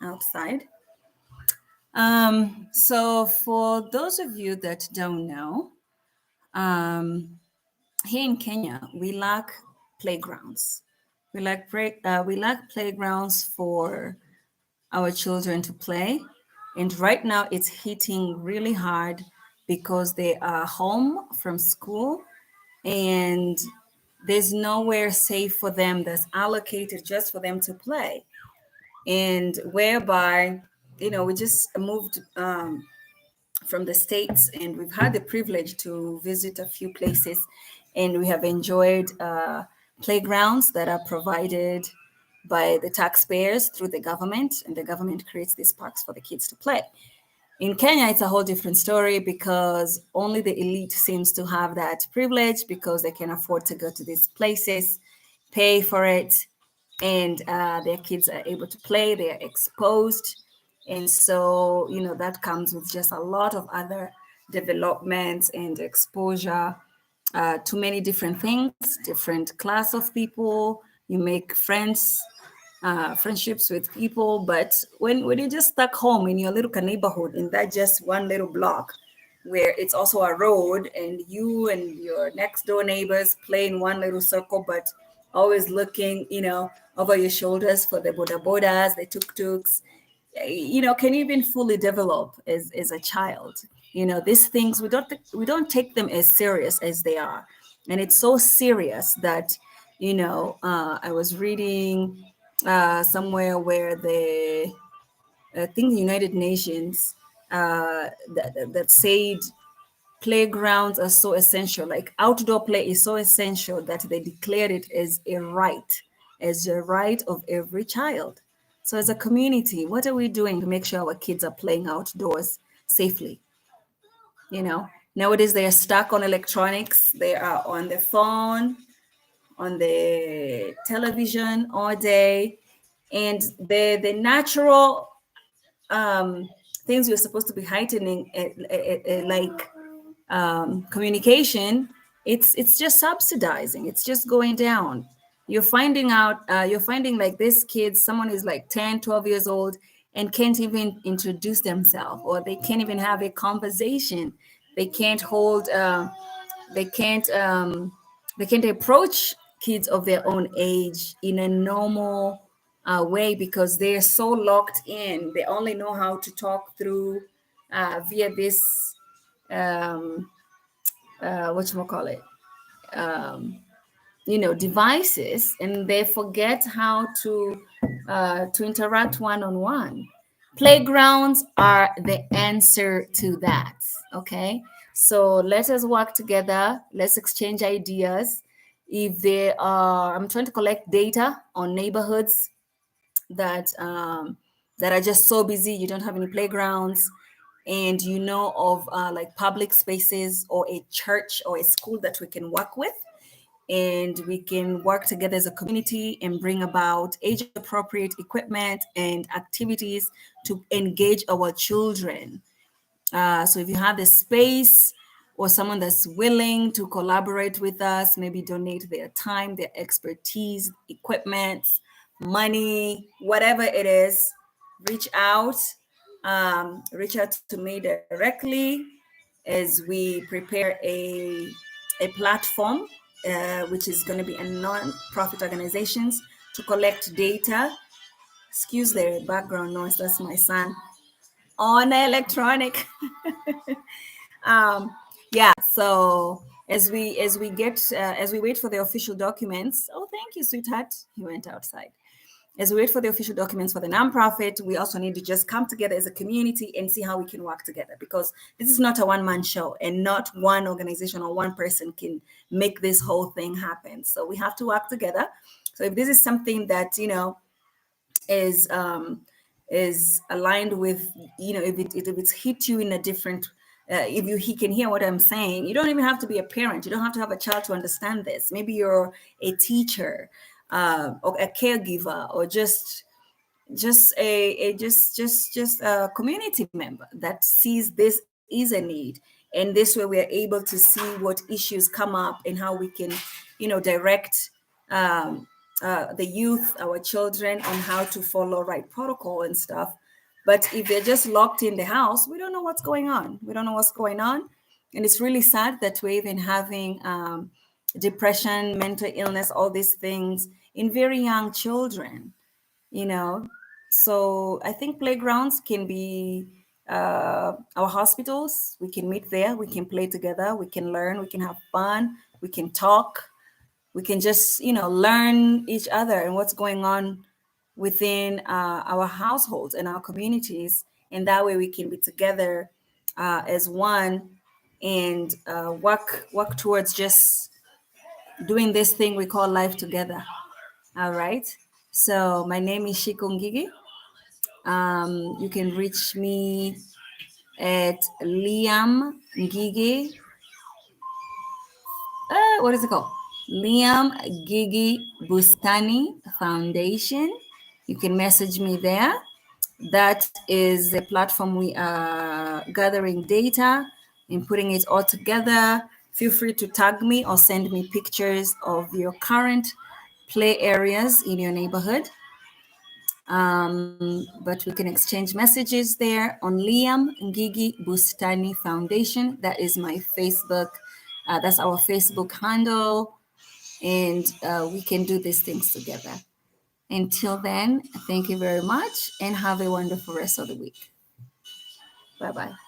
outside. So for those of you that don't know, um, here in Kenya, we lack playgrounds. We lack playgrounds for our children to play. And right now it's hitting really hard because they are home from school and there's nowhere safe for them that's allocated just for them to play. And whereby, we just moved from the States and we've had the privilege to visit a few places and we have enjoyed playgrounds that are provided by the taxpayers through the government, and the government creates these parks for the kids to play. In Kenya, it's a whole different story because only the elite seems to have that privilege because they can afford to go to these places, pay for it, and their kids are able to play, they are exposed. And so, that comes with just a lot of other developments and exposure to many different things, different class of people. You make friendships with people. But when you're just stuck home in your little neighborhood, in that just one little block, where it's also a road, and you and your next door neighbors play in one little circle, but always looking, over your shoulders for the boda bodas, the tuk-tuks, can you even fully develop as a child? These things we don't take them as serious as they are, and it's so serious that I was reading somewhere where I think the United Nations that said playgrounds are so essential, like outdoor play is so essential that they declared it as a right of every child. So as a community, what are we doing to make sure our kids are playing outdoors safely? Nowadays they are stuck on electronics, they are on the phone, on the television all day, and the natural things we're supposed to be heightening, like communication, it's just subsidizing, it's just going down. You're finding like this kids, someone is like 10, 12 years old and can't even introduce themselves, or they can't even have a conversation. They can't hold they can't they can't approach kids of their own age in a normal way because they're so locked in. They only know how to talk through via this what you call it, devices, and they forget how to interact one on one. Playgrounds are the answer to that. Okay, so let us work together. Let's exchange ideas. If there are, I'm trying to collect data on neighborhoods that are just so busy, you don't have any playgrounds, and of like public spaces or a church or a school that we can work with, and we can work together as a community and bring about age appropriate equipment and activities to engage our children. So if you have the space or someone that's willing to collaborate with us, maybe donate their time, their expertise, equipment, money, whatever it is, reach out. Reach out to me directly as we prepare a platform, which is going to be a non-profit organizations to collect data. Excuse the background noise, that's my son on electronic. Yeah, so as we wait for the official documents. Oh, thank you, sweetheart, he went outside. As we wait for the official documents for the nonprofit, we also need to just come together as a community and see how we can work together, because this is not a one-man show, and not one organization or one person can make this whole thing happen. So we have to work together. So if this is something that is aligned with, if it's hit you in a different, if he can hear what I'm saying, you don't even have to be a parent, you don't have to have a child to understand this. Maybe you're a teacher, or a caregiver, or just a community member that sees this is a need, and this way we are able to see what issues come up and how we can direct the youth, our children, on how to follow right protocol and stuff. But if they're just locked in the house, we don't know what's going on. We don't know what's going on. And it's really sad that we're even having depression, mental illness, all these things in very young children, you know. So I think playgrounds can be our hospitals. We can meet there, we can play together, we can learn, we can have fun, we can talk, we can just learn each other and what's going on within our households and our communities, and that way we can be together as one and work towards just doing this thing we call life together. All right, so my name is Shiko Ngigi. You can reach me at Liam Ngigi. What is it called? Liam Gigi Bustani Foundation. You can message me there. That is a platform we are gathering data and putting it all together. Feel free to tag me or send me pictures of your current play areas in your neighborhood. But we can exchange messages there on Liam Ngigi Bustani Foundation. That is my Facebook. That's our Facebook handle. And we can do these things together. Until then, thank you very much and have a wonderful rest of the week. Bye-bye.